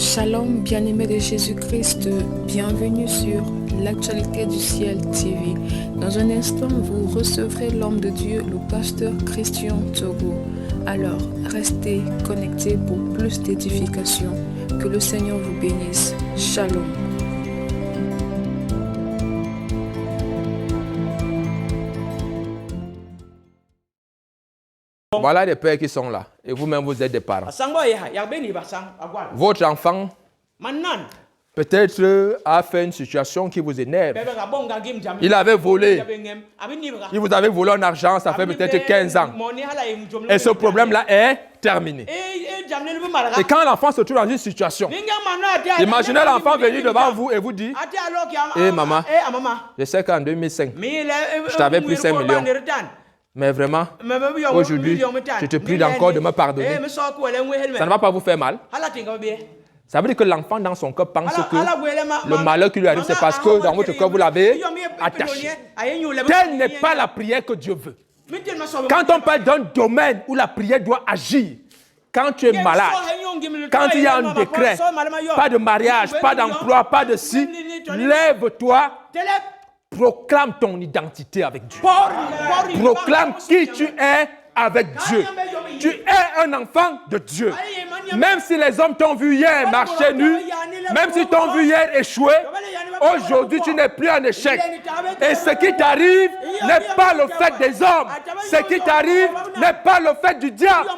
Shalom, bien-aimés de Jésus-Christ, bienvenue sur l'actualité du ciel TV. Dans un instant, vous recevrez l'homme de Dieu, le pasteur Christian Togo. Alors, restez connectés pour plus d'édification. Que le Seigneur vous bénisse. Shalom. Voilà des pères qui sont là. Et vous-même, vous êtes des parents. Votre enfant, peut-être, a fait une situation qui vous énerve. Il avait volé. Il vous avait volé en argent, ça fait peut-être 15 ans. Et ce problème-là est terminé. Et quand l'enfant se trouve dans une situation, imaginez l'enfant venir devant vous et vous dire: Hé maman, je sais qu'en 2005, je t'avais pris 5 millions. Mais vraiment, aujourd'hui, je te prie encore de me pardonner. Ça ne va pas vous faire mal. Ça veut dire que l'enfant dans son cœur pense que le malheur qui lui arrive, c'est parce que dans votre cœur, vous l'avez attaché. Telle n'est pas la prière que Dieu veut. Quand on parle d'un domaine où la prière doit agir, quand tu es malade, quand il y a un décret, pas de mariage, pas d'emploi, pas de ci, lève-toi. Proclame ton identité avec Dieu. Proclame qui tu es avec Dieu. Tu es un enfant de Dieu. Même si les hommes t'ont vu hier marcher nu, même si t'ont vu hier échouer, aujourd'hui tu n'es plus un échec. Et ce qui t'arrive n'est pas le fait des hommes. Ce qui t'arrive n'est pas le fait du diable.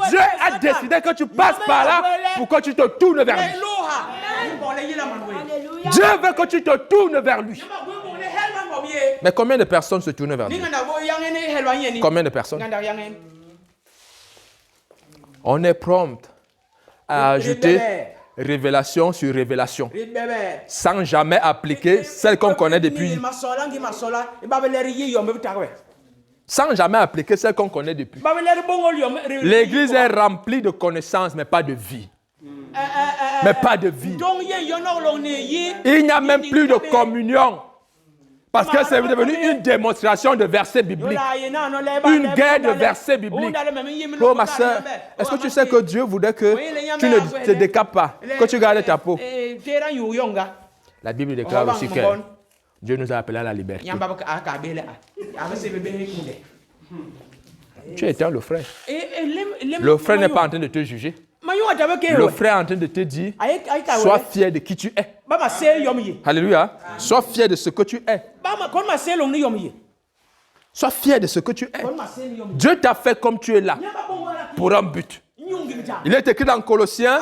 Dieu a décidé que tu passes par là pour que tu te tournes vers lui. Dieu veut que tu te tournes vers lui. Mais combien de personnes se tournent vers Dieu? Combien de personnes? On est prompt à ajouter révélation sur révélation, sans jamais appliquer celle qu'on connaît depuis. Sans jamais appliquer celle qu'on connaît depuis. L'Église est remplie de connaissances, mais pas de vie. Mais pas de vie. Il n'y a même plus de communion. Parce que c'est devenu une démonstration de versets bibliques. Une guerre de versets bibliques. Oh ma soeur, est-ce que tu sais que Dieu voudrait que tu ne te décapes pas, que tu gardes ta peau? La Bible déclare aussi que Dieu nous a appelés à la liberté. Tu es éteint le frère. Le frère n'est pas en train de te juger. Le frère est en train de te dire: sois fier de qui tu es. Alléluia. Sois fier de ce que tu es. Sois fier de ce que tu es. Dieu t'a fait comme tu es là, pour un but. Il est écrit dans Colossiens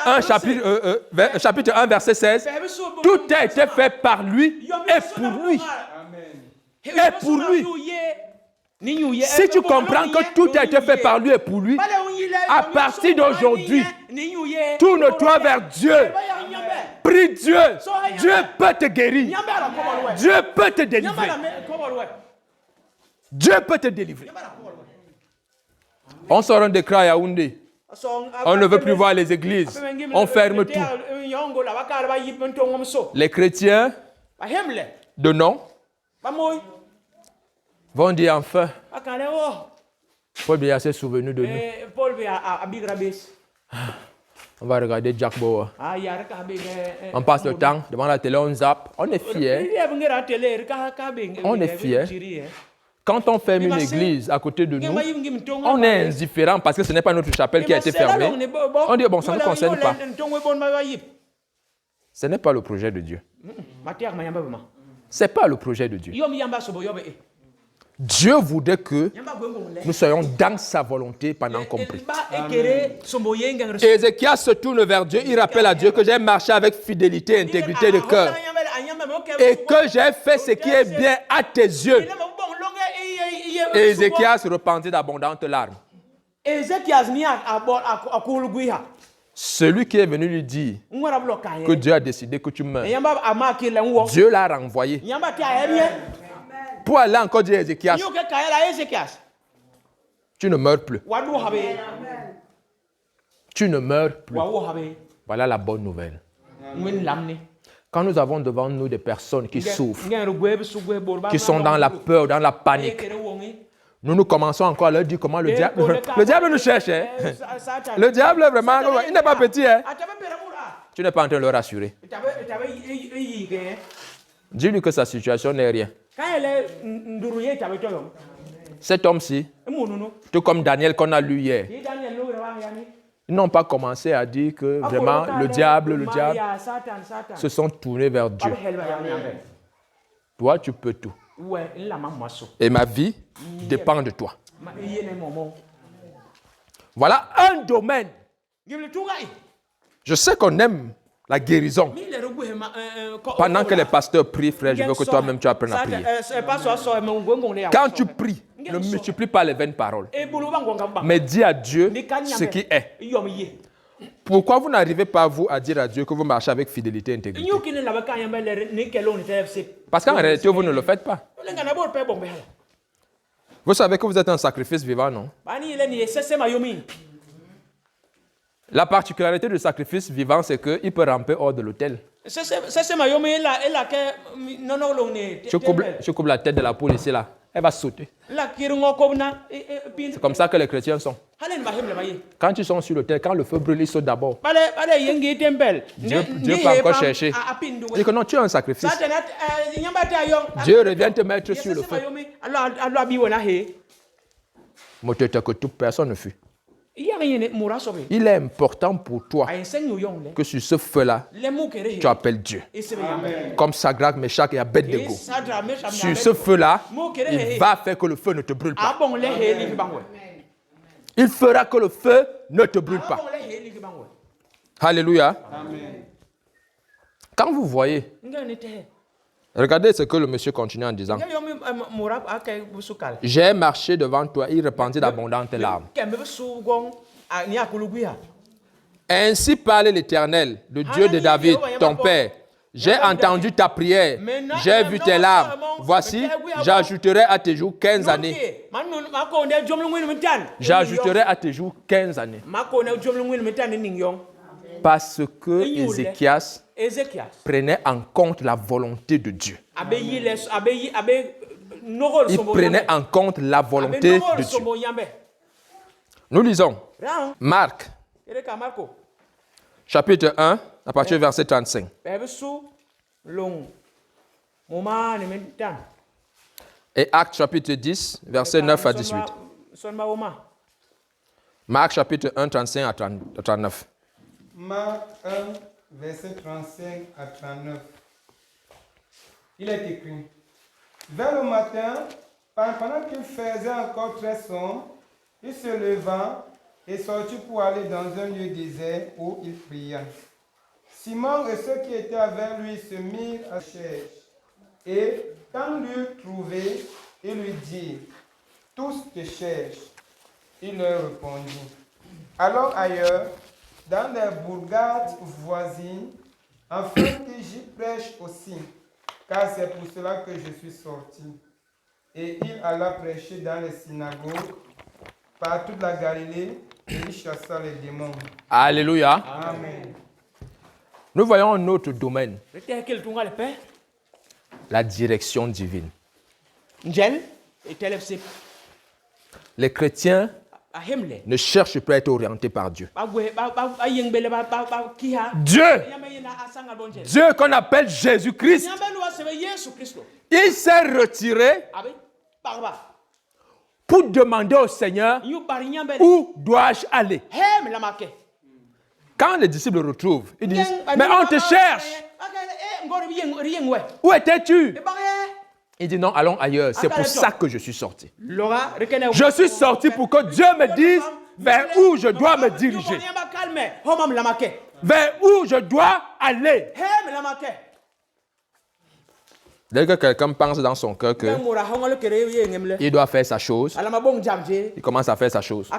1, chapitre 1, verset 16. Tout a été fait par lui et pour lui. Et pour lui. Si tu comprends que tout a été fait par lui et pour lui, à partir d'aujourd'hui, tourne-toi vers Dieu. Prie Dieu. Dieu peut te guérir. Dieu peut te délivrer. Dieu peut te délivrer. On sort un décret à Yaoundé. On ne veut plus voir les églises. On ferme tout. Les chrétiens de nom vont dire enfin: Paul Biya s'est souvenu de nous. On va regarder Jack Bauer. On passe le temps devant la télé, on zappe. On est fiers. On est fiers. Quand on ferme une église à côté de nous, on est indifférent parce que ce n'est pas notre chapelle qui a été fermée. On dit: bon, ça ne nous concerne pas. Ce n'est pas le projet de Dieu. Ce n'est pas le projet de Dieu. Dieu voudrait que nous soyons dans sa volonté pendant qu'on prie. Ézéchias se tourne vers Dieu, il rappelle à Dieu que j'ai marché avec fidélité et intégrité de cœur et que j'ai fait ce qui est bien à tes yeux. Et Ézéchias se repentit d'abondantes larmes. Celui qui est venu lui dire que Dieu a décidé que tu meurs, Dieu l'a renvoyé pour aller encore dire à Ézéchias: tu ne meurs plus. Tu ne meurs plus. Voilà la bonne nouvelle. Quand nous avons devant nous des personnes qui souffrent, qui sont dans la peur, dans la panique, nous commençons encore à leur dire comment le diable nous cherche. Le diable, vraiment, il n'est pas petit. Tu n'es pas en train de le rassurer. Dis-lui que sa situation n'est rien. Cet homme-ci, tout comme Daniel qu'on a lu hier, ils n'ont pas commencé à dire que vraiment le diable se sont tournés vers Dieu. Toi, tu peux tout. Et ma vie dépend de toi. Voilà un domaine. Je sais qu'on aime la guérison. Pendant que les pasteurs prient, frère, je veux que toi-même tu apprennes à prier. Quand tu pries, ne multiplie pas les vaines paroles, mais dis à Dieu ce qui est. Pourquoi vous n'arrivez pas, vous, à dire à Dieu que vous marchez avec fidélité et intégrité? Parce qu'en réalité, vous ne le faites pas. Vous savez que vous êtes un sacrifice vivant, non? La particularité du sacrifice vivant, c'est qu'il peut ramper hors de l'autel. Je coupe la tête de la poule ici, là. Elle va sauter. C'est comme ça que les chrétiens sont. Quand ils sont sur l'autel, quand le feu brûle, ils sautent d'abord. Dieu peut encore chercher. Il dit que non, tu es un sacrifice. Dieu revient te mettre sur le feu. Que toute personne ne fuit. Il est important pour toi que sur ce feu-là, tu appelles Dieu. Amen. Comme Shadrach, Meshach et Abednego. Sur ce feu-là, il va faire que le feu ne te brûle pas. Il fera que le feu ne te brûle pas. Alléluia. Amen. Quand vous voyez, regardez ce que le monsieur continue en disant. J'ai marché devant toi, il répandit d'abondantes larmes. Ainsi parle l'Éternel, le Dieu de David, ton père. J'ai entendu ta prière, j'ai vu tes larmes. Voici, j'ajouterai à tes jours 15 années. J'ajouterai à tes jours 15 années. Parce que Ézéchias prenait en compte la volonté de Dieu. Il prenait en compte la volonté de Dieu. Nous lisons Marc, chapitre 1, à partir du verset 35. Et Actes, chapitre 10, verset 9 à 18. Marc, chapitre 1, 35 à 39. Marc 1, verset 35 à 39. Il est écrit: vers le matin, pendant qu'il faisait encore très sombre, il se leva et sortit pour aller dans un lieu désert où il pria. Simon et ceux qui étaient avec lui se mirent à chercher. Et quand l'eurent trouvé, ils lui dirent: tous te cherchent. Il leur répondit: alors ailleurs, dans les bourgades voisines, afin que j'y prêche aussi, car c'est pour cela que je suis sorti. Et il alla prêcher dans les synagogues, par toute la Galilée, et il chassa les démons. Alléluia. Amen. Nous voyons un autre domaine. La direction divine. Les chrétiens ne cherchent pas à être orientés par Dieu. Dieu qu'on appelle Jésus-Christ, il s'est retiré pour demander au Seigneur où dois-je aller. Quand les disciples le retrouvent, ils disent: mais on te cherche. Où étais-tu? Il dit: non, allons ailleurs. C'est pour ça que je suis sorti. Je suis sorti pour que Dieu me dise vers où je dois me diriger. Vers où je dois aller. Dès que quelqu'un pense dans son cœur qu'il doit faire sa chose, il commence à faire sa chose.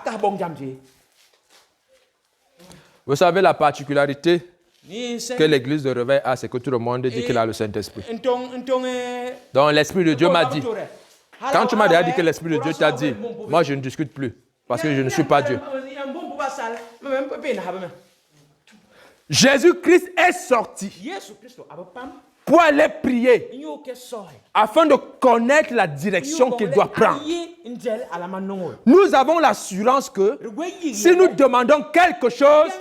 Vous savez la particularité que l'église de réveil a, c'est que tout le monde dit qu'il a le Saint-Esprit. Donc l'Esprit de Dieu m'a dit. Quand tu m'as déjà dit que l'Esprit de Dieu t'a dit, moi je ne discute plus, parce que je ne suis pas Dieu. Jésus-Christ est sorti pour aller prier, afin de connaître la direction qu'il doit prendre. Nous avons l'assurance que si nous demandons quelque chose,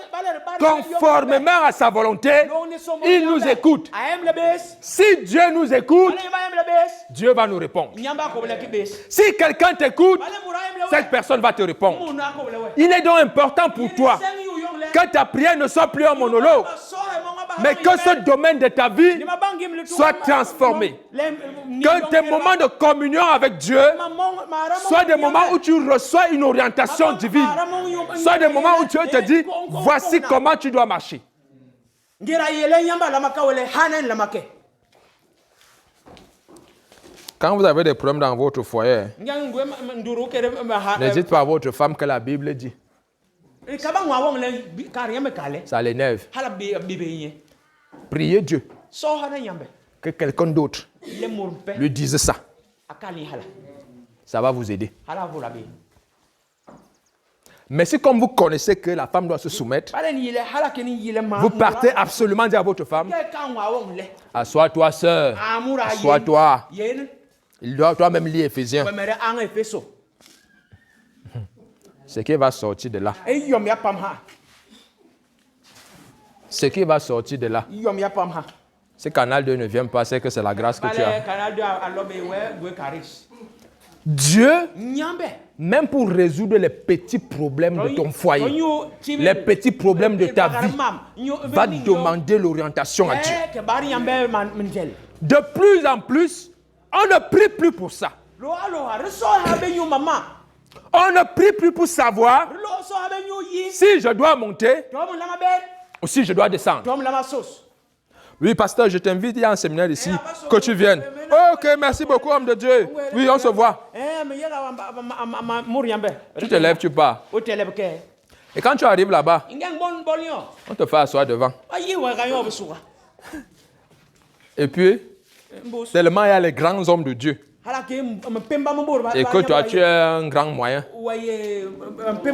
conformément à sa volonté, il nous écoute. Si Dieu nous écoute, Dieu va nous répondre. Si quelqu'un t'écoute, cette personne va te répondre. Il est donc important pour toi que ta prière ne soit plus un monologue, mais que ce domaine de ta vie soit transformé. Que tes moments de communion avec Dieu soient des moments où tu reçois une orientation divine. Soient des moments où Dieu te dit, voici comment tu dois marcher. Quand vous avez des problèmes dans votre foyer, ne dites pas à votre femme que la Bible dit. Ça l'énerve. Priez Dieu que quelqu'un d'autre lui dise ça. Ça va vous aider. Mais si comme vous connaissez que la femme doit se soumettre, vous partez absolument dire à votre femme, assois-toi sœur, assois-toi. Il doit toi-même lire Éphésiens. Ce qui va sortir de là. Ce qui va sortir de là. Si Canal 2 ne vient pas, c'est que c'est la grâce que tu as. Dieu, même pour résoudre les petits problèmes de ton foyer, les petits problèmes de ta vie, va demander l'orientation à Dieu. De plus en plus, on ne prie plus pour ça. On ne prie plus pour savoir si je dois monter ou si je dois descendre. Oui, pasteur, je t'invite, il y a un séminaire ici, que tu viennes. Ok, merci beaucoup, homme de Dieu. Oui, on se voit. Tu te lèves, tu pars. Et quand tu arrives là-bas, on te fait asseoir devant. Et puis, tellement il y a les grands hommes de Dieu. Et que toi, tu es un grand moyen.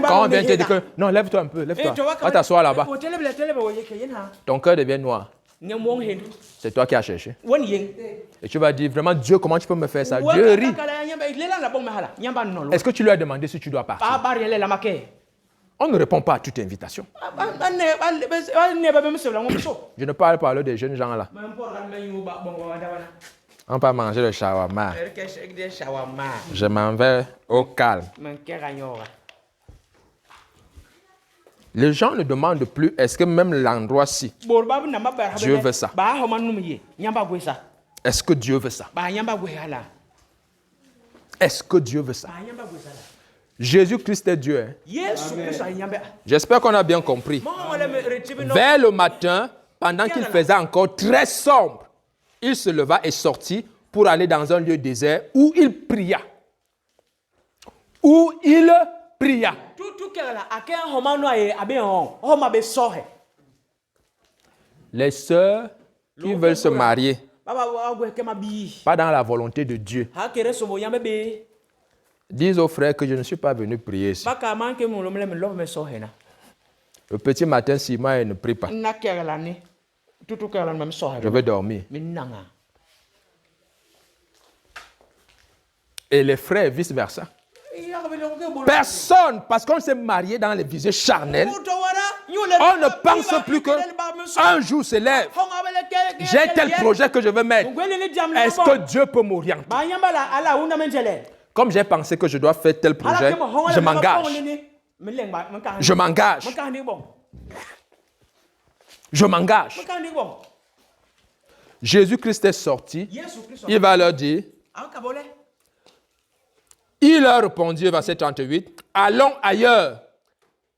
Quand on vient te dire que, non, lève-toi un peu, lève-toi. Va t'asseoir là-bas. Ton cœur devient noir. C'est toi qui as cherché. Et tu vas dire, vraiment, Dieu, comment tu peux me faire ça? Dieu rit. Est-ce que tu lui as demandé si tu dois partir? On ne répond pas à toute invitation. Je ne parle pas des jeunes gens là. On peut manger le shawarma. Je m'en vais au calme. Les gens ne demandent plus, est-ce que même l'endroit-ci, Dieu veut ça? Est-ce que Dieu veut ça? Est-ce que Dieu veut ça? Jésus-Christ est Dieu. Hein? J'espère qu'on a bien compris. Vers le matin, pendant qu'il faisait encore très sombre, il se leva et sortit pour aller dans un lieu désert où il pria. Où il pria. Les sœurs qui veulent se marier, pas dans la volonté de Dieu, disent aux frères que je ne suis pas venu prier ici. Le petit matin, Simon ne prie pas. Je vais dormir. Et les frères, vice-versa. Personne, parce qu'on s'est marié dans les visées charnelles, on ne pense plus qu'un jour se lève. J'ai tel projet que je veux mettre. Est-ce que Dieu peut m'orienter? Comme j'ai pensé que je dois faire tel projet, je m'engage. Je m'engage. Je m'engage. Jésus-Christ est sorti. Il va leur dire. Il leur répondit, verset 38, allons ailleurs,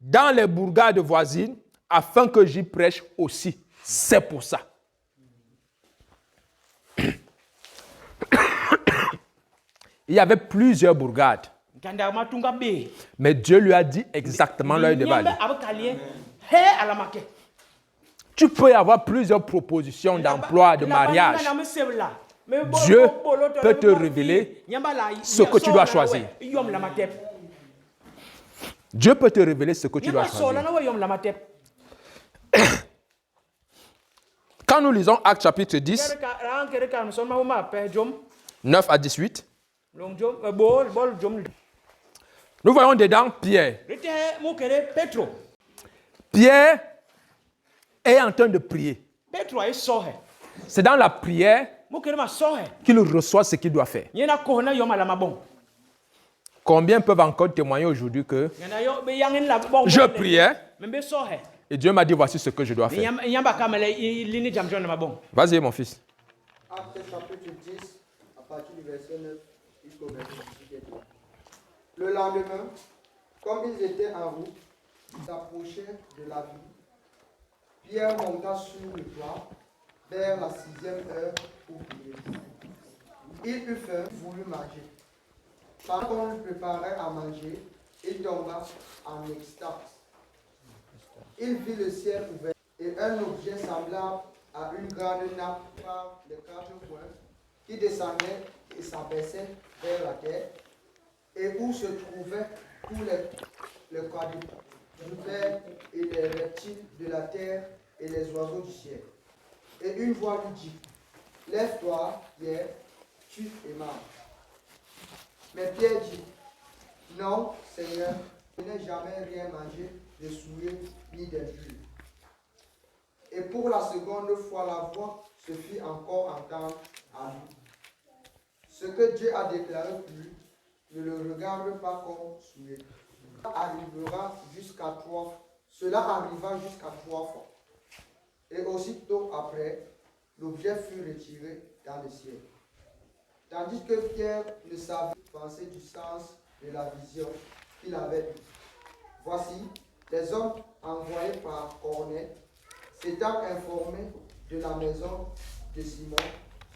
dans les bourgades voisines, afin que j'y prêche aussi. C'est pour ça. Il y avait plusieurs bourgades. Mais Dieu lui a dit exactement là où il devait aller. Tu peux y avoir plusieurs propositions d'emploi, de mariage. Dieu peut te révéler ce que tu dois choisir. Dieu peut te révéler ce que tu dois choisir. Quand nous lisons Actes chapitre 10, 9 à 18, nous voyons dedans Pierre. Pierre est en train de prier. Petro ay sohe. C'est dans la prière Mo kere ma sohe. qu'il reçoit ce qu'il doit faire. Yena ko na yo mala mabon. Combien peuvent encore témoigner aujourd'hui que Yana yo be yangen la bon. je priais Membe sohe. et Dieu m'a dit voici ce que je dois faire. Yamba kamele lini jamjon na mabon. Vas-y mon fils. Actes chapitre 10, à partir du verset 9 jusqu'au verset 18. Le lendemain, comme ils étaient en route, ils approchaient de la ville. Pierre monta sur le toit vers la 6e heure pour prier. Il eut faim, voulut manger. Pendant qu'on lui préparait à manger, il tomba en extase. Il vit le ciel ouvert et un objet semblable à une grande nappe par les 4 coins qui descendait et s'abaissait vers la terre et où se trouvaient tous les quadrupèdes et les reptiles de la terre et les oiseaux du ciel. Et une voix lui dit, lève-toi, Pierre, tue et mange. Mais Pierre dit, non, Seigneur, je n'ai jamais rien mangé de souillé ni d'impur. Et pour la seconde fois, la voix se fit encore entendre à lui. Ce que Dieu a déclaré pour lui, ne le regarde pas comme souillé. Cela arriva jusqu'à 3 fois. Et aussitôt après, l'objet fut retiré dans le ciel. Tandis que Pierre ne savait penser du sens de la vision qu'il avait eue. Voici, les hommes envoyés par Corneille, s'étant informés de la maison de Simon,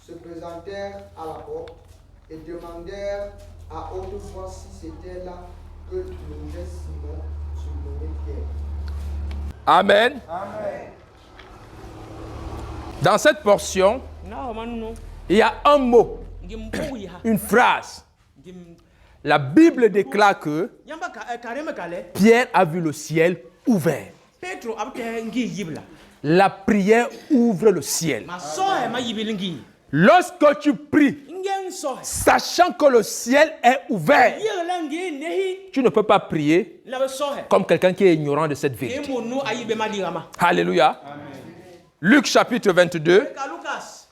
se présentèrent à la porte et demandèrent à haute voix si c'était là que logeait Simon, surnommé Pierre. Amen. Amen. Dans cette portion, Na manu no. il y a un mot, Ngim bowi ha. une phrase. Ngim La Bible déclare que yamba kareme kale. Pierre a vu le ciel ouvert. Petro abte ngi yibla. La prière ouvre le ciel. Ma sohe ma yibili ngi. Lorsque tu pries, Ngen sohe. sachant que le ciel est ouvert, Yirla ngi nehi tu ne peux pas prier la sohe. comme quelqu'un qui est ignorant de cette vérité. Emo no ayibe madirama. Alléluia. Luc chapitre 22, Ka Lucas.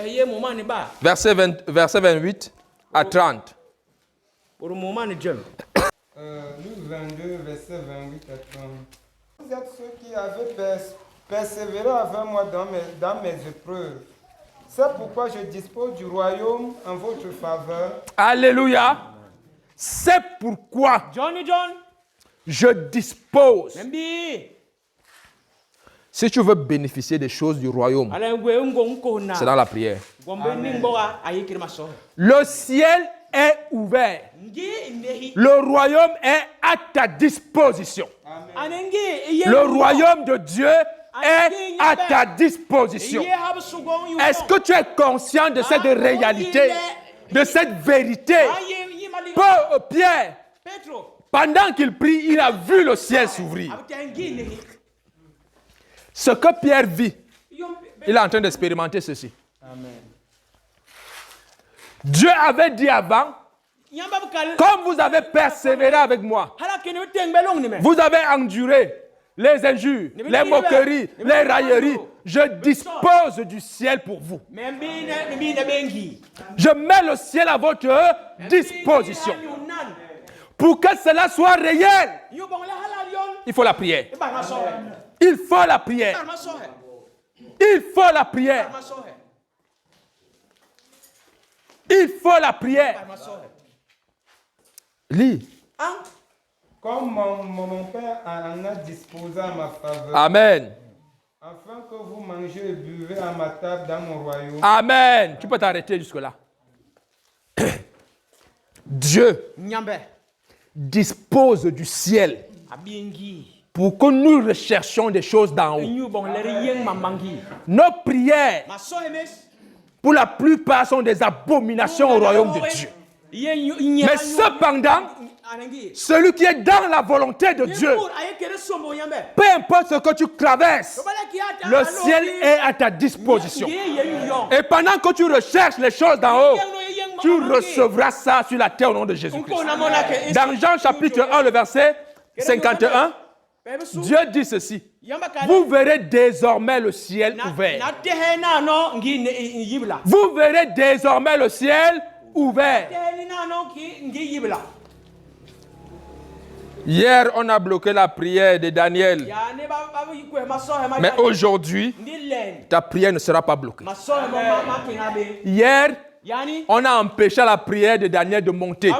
Ye moment ne ba. verset 28 à 30. Pour moment ne jem. Luc 22, verset 28 à 30. Vous êtes ceux qui avaient persévéré avec moi dans mes épreuves. C'est pourquoi je dispose du royaume en votre faveur. Alléluia. C'est pourquoi Johnny John. je dispose. Membi. Si tu veux bénéficier des choses du royaume, Ala ngwe ngonko na. c'est dans la prière. Gombe ni ngoa ayikiri ma sohe. Le ciel est ouvert. Ngi nehi. Le royaume est à ta disposition. Anengi ye. Le royaume de Dieu est à ta disposition. Ye hab sugon yu. Est-ce que tu es conscient de cette réalité, de cette vérité? Pierre, Petro. pendant qu'il prie, il a vu le ciel s'ouvrir. Abte ngi nehi. Ce que Pierre vit, il est en train d'expérimenter ceci. Amen. Dieu avait dit avant, Yamba bukal. comme vous avez persévéré avec moi, Hala kene tengbelong ni me. vous avez enduré les injures, les moqueries, les railleries. Je dispose du ciel pour vous. Membi ne bengi. Je mets le ciel à votre disposition. Pour que cela soit réel, Yo bon la hala yon. il faut la prière. Ba ma sohe. Il faut la prière. Ba ma sohe. Il faut la prière. Ba ma sohe. Il faut la prière. Ba ma sohe. Lis. Hein? Comme mon Père en a disposé à ma faveur, Amen. afin que vous mangez et buvez à ma table dans mon royaume. Amen. Tu peux t'arrêter jusque-là. Dieu Nyambe. dispose du ciel Abingi. pour que nous recherchions des choses d'en haut. Nyu bon le yeng mamangi. Nos prières, Ma sohe mes. pour la plupart, sont des abominations au royaume de Dieu. Mais cependant, celui qui est dans la volonté de Dieu, peu importe ce que tu traverses, le ciel est à ta disposition. Et pendant que tu recherches les choses d'en haut, tu recevras ça sur la terre au nom de Jésus-Christ. Dans Jean chapitre 1, le verset 51, Dieu dit ceci. Vous verrez désormais le ciel ouvert. Vous verrez désormais le ciel ouvert. Hier, on a bloqué la prière de Daniel. Mais aujourd'hui, ta prière ne sera pas bloquée. Hier, on a empêché la prière de Daniel de monter.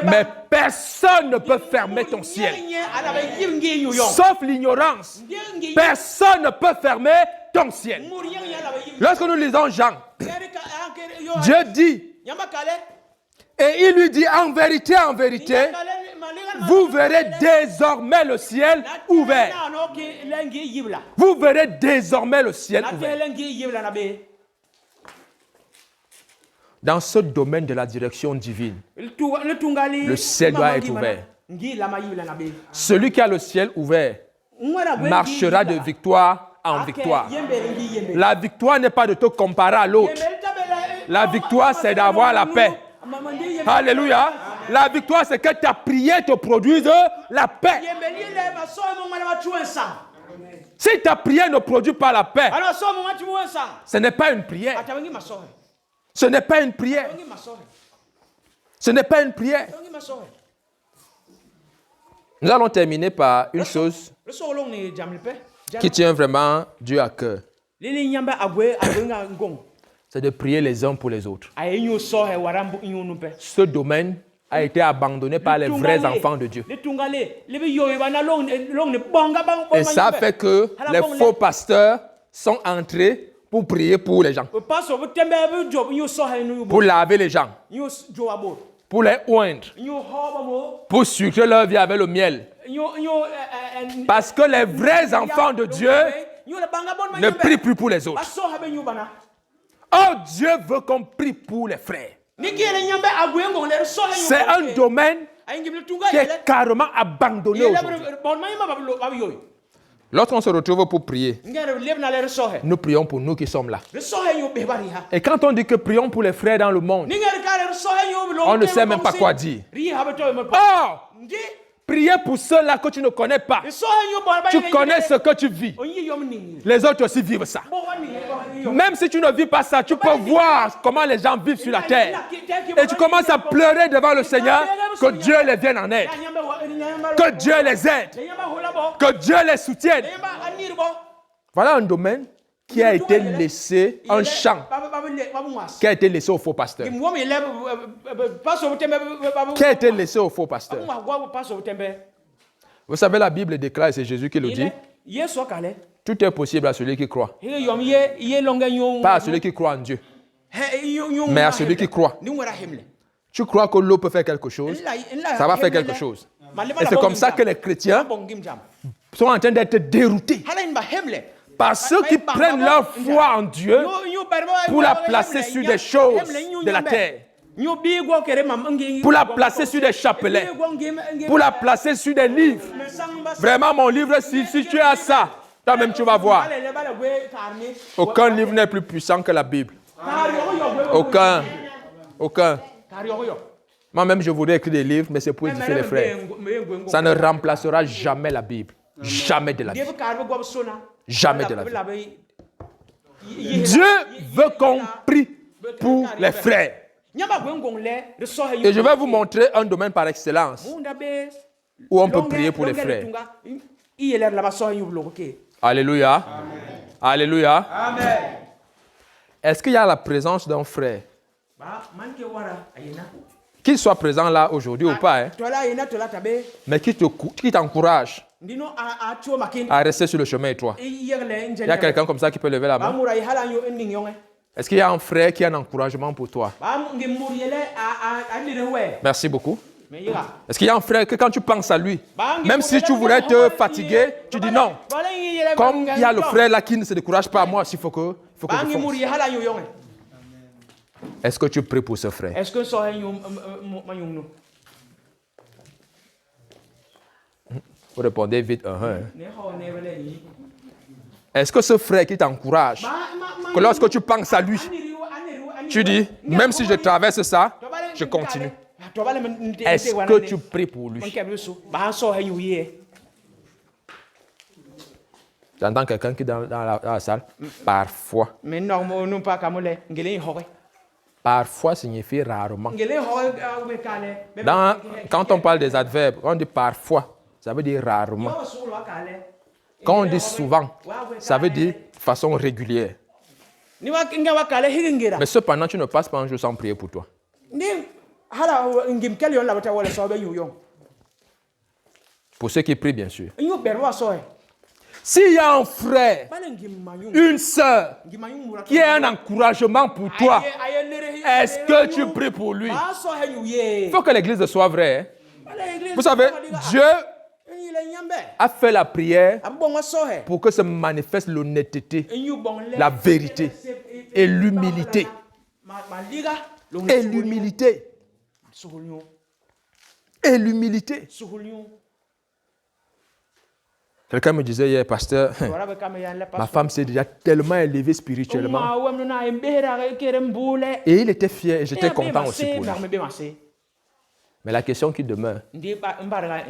Mais personne ne peut fermer ton ciel. Sauf l'ignorance. Personne ne peut fermer ton ciel. Lorsque nous lisons Jean, Dieu dit, et il lui dit, en vérité, vous verrez désormais le ciel ouvert. Vous verrez désormais le ciel ouvert. Dans ce domaine de la direction divine, le ciel doit être ouvert. Celui qui a le ciel ouvert marchera de victoire en victoire. La victoire n'est pas de te comparer à l'autre. La victoire, c'est d'avoir la paix. Alléluia. La victoire, c'est que ta prière te produise la paix. Si ta prière ne produit pas la paix, ce n'est pas une prière. Ce n'est pas une prière. Ce n'est pas une prière. Nous allons terminer par une chose qui tient vraiment Dieu à cœur. C'est de prier les uns pour les autres. Ce domaine a été abandonné par les vrais enfants de Dieu. Et ça fait que les faux pasteurs sont entrés pour prier pour les gens. Pour laver les gens. Pour les oindre. Pour sucrer leur vie avec le miel. Parce que les vrais enfants de Dieu ne prient plus pour les autres. Oh, Dieu veut qu'on prie pour les frères. C'est un domaine qui est carrément abandonné aujourd'hui. Lorsqu'on se retrouve pour prier, nous prions pour nous qui sommes là. Et quand on dit que prions pour les frères dans le monde, on ne sait même pas quoi dire. Oh! Priez pour ceux-là que tu ne connais pas. Tu connais ce que tu vis. Les autres aussi vivent ça. Même si tu ne vis pas ça, tu peux voir comment les gens vivent sur la terre. Et tu commences à pleurer devant le Seigneur que Dieu les vienne en aide. Que Dieu les aide. Que Dieu les soutienne. Voilà un domaine qui a été laissé, un champ qui a été laissé aux faux pasteurs. Qui a été laissé aux faux pasteurs. Vous savez, la Bible déclare, c'est Jésus qui le dit, tout est possible à celui qui croit. Pas à celui qui croit en Dieu, mais à celui qui croit. Tu crois que l'eau peut faire quelque chose, ça va faire quelque chose. Et c'est comme ça que les chrétiens sont en train d'être déroutés. Par ceux qui prennent leur foi en Dieu pour la placer sur des choses de la terre. Pour la placer sur des chapelets. Pour la placer sur des livres. Vraiment, mon livre, si tu as ça, toi-même tu vas voir. Aucun livre n'est plus puissant que la Bible. Aucun. Moi-même, je voudrais écrire des livres, mais c'est pour édifier les frères. Ça ne remplacera jamais la Bible. Jamais de la vie. Jamais de la vie. Dieu veut qu'on prie pour les frères. Et je vais vous montrer un domaine par excellence où on peut prier pour les frères. Alléluia. Alléluia. Est-ce qu'il y a la présence d'un frère, qu'il soit présent là aujourd'hui ou pas, mais qui t'encourage à rester sur le chemin étroit? Il y a quelqu'un comme ça qui peut lever la main? Est-ce qu'il y a un frère qui a un encouragement pour toi? Merci beaucoup. Est-ce qu'il y a un frère que quand tu penses à lui, même si tu voudrais te fatiguer, tu dis non. Comme il y a le frère là qui ne se décourage pas, moi, il faut que je fonce. Est-ce que tu pries pour ce frère? Vous répondez vite. Est-ce que ce frère qui t'encourage, que lorsque tu penses à lui, tu dis, même si je traverse ça, je continue? Est-ce que tu pries pour lui? J'entends quelqu'un qui est dans la salle. Parfois. Mais non, nous pas comme les ngélé hore. Parfois signifie rarement. Ngélé hore we kale. Quand on parle des adverbes, on dit parfois, ça veut dire rarement. Quand on dit souvent, ça veut dire de façon régulière. Mais cependant, tu ne passes pas un jour sans prier pour toi. Pour ceux qui prient, bien sûr. S'il y a un frère, une sœur qui a un encouragement pour toi, est-ce que tu pries pour lui? Il faut que l'église soit vraie. Vous savez, Dieu a fait la prière pour que se manifeste l'honnêteté, la vérité et l'humilité. Et l'humilité. Et l'humilité. Quelqu'un me disait hier, pasteur, ma femme s'est déjà tellement élevée spirituellement. Et il était fier et j'étais content aussi pour lui. Mais la question qui demeure,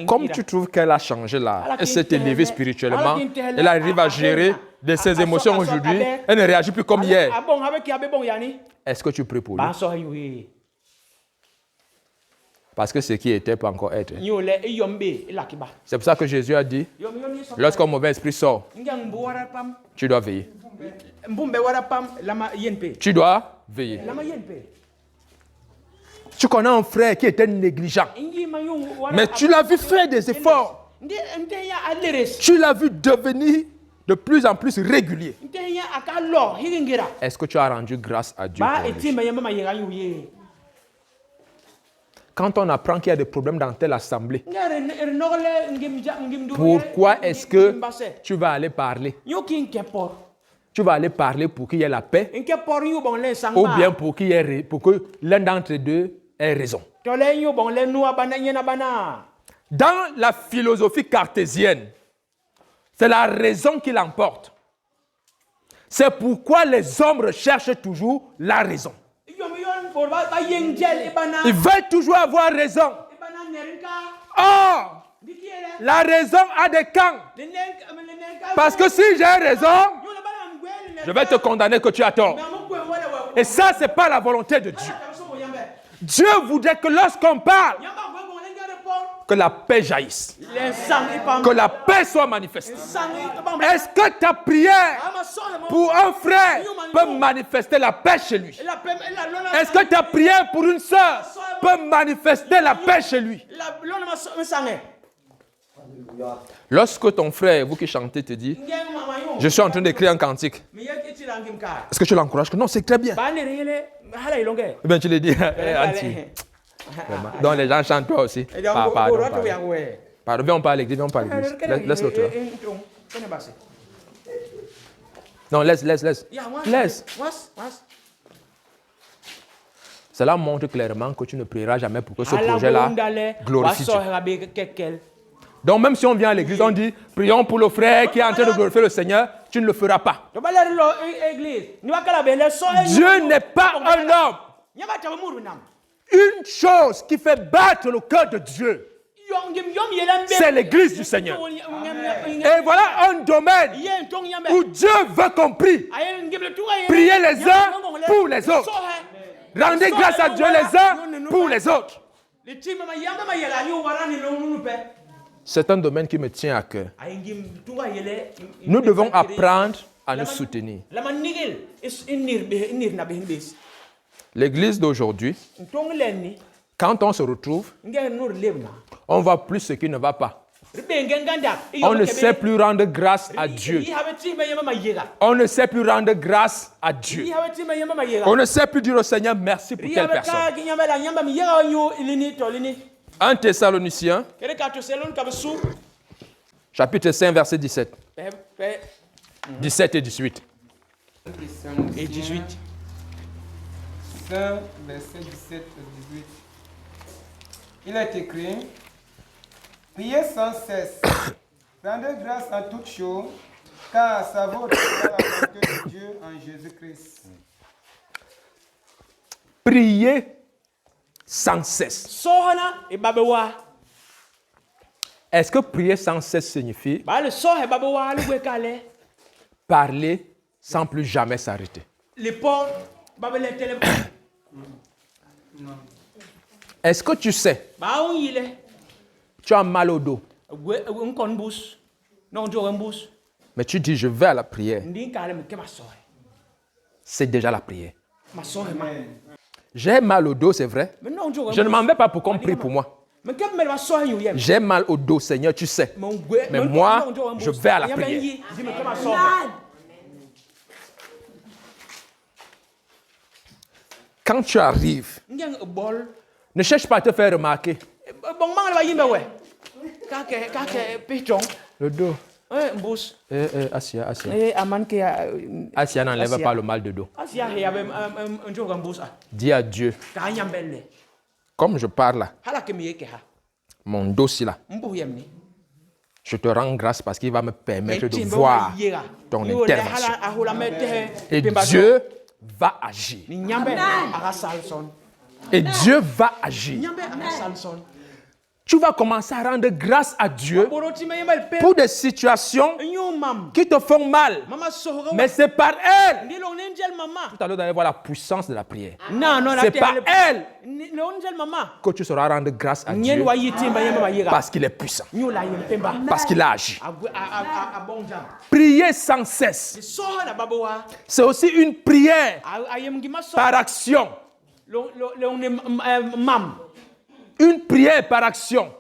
comme tu trouves qu'elle a changé là, elle s'est élevée spirituellement, elle arrive à gérer de ses émotions aujourd'hui, elle ne réagit plus comme hier. Est-ce que tu pries pour lui? Parce que ce qui était peut encore être. C'est pour ça que Jésus a dit, lorsqu'un mauvais esprit sort, tu dois veiller. Tu dois veiller. Tu connais un frère qui était négligent, mais tu l'as vu faire des efforts. Tu l'as vu devenir de plus en plus régulier. Est-ce que tu as rendu grâce à Dieu pour lui? Quand on apprend qu'il y a des problèmes dans telle assemblée, pourquoi est-ce que tu vas aller parler? Tu vas aller parler pour qu'il y ait la paix ou bien pour que l'un d'entre deux ait raison. Dans la philosophie cartésienne, c'est la raison qui l'emporte. C'est pourquoi les hommes recherchent toujours la raison. Ils veulent toujours avoir raison. Or, la raison a des camps. Parce que si j'ai raison, je vais te condamner que tu as tort. Et ça, ce n'est pas la volonté de Dieu. Dieu voudrait que lorsqu'on parle, que la paix jaillisse. Que la paix soit manifestée. Est-ce que ta prière pour un frère peut manifester la paix chez lui? Est-ce que ta prière pour une soeur peut manifester la paix chez lui? Lorsque ton frère, vous qui chantez, te dit, je suis en train d'écrire un cantique, est-ce que tu l'encourages? Non, c'est très bien. Eh bien, tu le dis, donc les gens chantent toi aussi. Pardon. Viens pas à l'église, Laisse l'autre. Non, laisse. Cela montre clairement que tu ne prieras jamais pour que ce projet-là glorifie Dieu. Donc même si on vient à l'église, on dit, prions pour le frère qui est en train de glorifier le Seigneur, tu ne le feras pas. Dieu n'est pas un homme. Une chose qui fait battre le cœur de Dieu, c'est l'église du Seigneur. Et voilà un domaine où Dieu veut qu'on prie. Priez les uns pour les autres. Rendez grâce à Dieu les uns pour les autres. C'est un domaine qui me tient à cœur. Nous devons apprendre à nous soutenir. L'église d'aujourd'hui, quand on se retrouve, on voit plus ce qui ne va pas. On ne sait plus rendre grâce à Dieu. On ne sait plus rendre grâce à Dieu. On ne sait plus dire au Seigneur merci pour telle personne. 1 Thessaloniciens, chapitre 5, verset 17. 17 et 18. Et 18. 5, verset 17 et 18. Il est écrit, priez sans cesse, rendez grâce en toutes choses, car ça vaut la volonté de Dieu en Jésus-Christ. Priez sans cesse. Est-ce que prier sans cesse signifie parler sans plus jamais s'arrêter. Les portes, babele téléphone. Est-ce que tu sais, Bah on y est. tu as mal au dos, On con bus. Non, je un bus. mais tu dis je vais à la prière. Ndi kale me ke ma sohe. C'est déjà la prière. Ma sohe ma. J'ai mal au dos, c'est vrai. Mais non, Je ne m'en vais pas pour qu'on prie pour moi. Mais que me ma sohe yo yem. J'ai mal au dos, Seigneur, tu sais. Mais moi, je vais à la prière. Dis me ke ma sohe. Quand tu arrives, Ngeng bol. ne cherche pas à te faire remarquer. Bon man la yimbe we. Ka ke pichon. Le dos. Bus. Asia. Aman ke Asia n'enlève pas le mal de dos. Asia he yabe un jour un bus. Dis à Dieu, Ka nyambele. comme je parle là, Hala ke mi ke ha. mon dossier là, Mbu yem ni. je te rends grâce parce qu'il va me permettre de voir ton intervention. Et Dieu va agir. Et Dieu va agir. Tu vas commencer à rendre grâce à Dieu pour des situations qui te font mal. Mais c'est par elle. Tout à l'heure, vous allez voir la puissance de la prière. C'est par elle que tu sauras rendre grâce à Dieu parce qu'il est puissant, parce qu'il a agi. Prier sans cesse, c'est aussi une prière par action. Une prière par action.